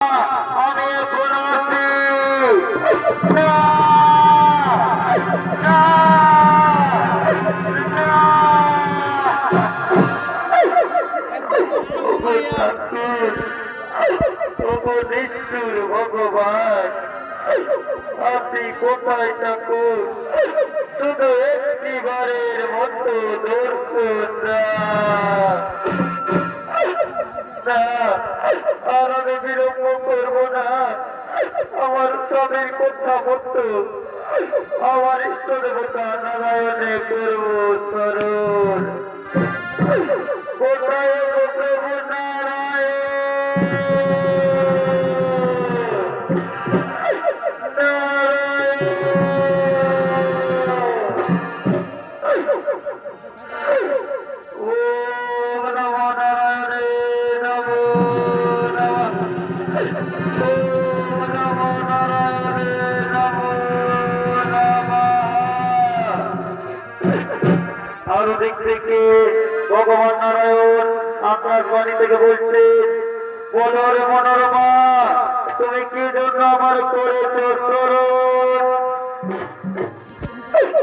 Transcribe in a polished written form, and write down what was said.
আমি এখন আছি না, না, না। ওগো নিষ্ঠুর ভগবান, আপনি কোথায় থাকুন, শুধু একটিবারের মতো দর্শন না। আর আমি বিলম্ব করবো না, আমার স্বামীর কথা মতো আমার ইষ্ট দেবতা নারায়ণে করবো স্মরণ। কোথায় গো প্রভু নারায়ণ, ওম নমো নারায়ণে নমো নমঃ, ওম নমো নারায়ণে নমো নমঃ। আরো দিক থেকে ভগবান নারায়ণ আকাশবাণী থেকে বলছেন, বলো রে মনোরমা, তুমি কি জন্য আমার করেছ স্মরণ?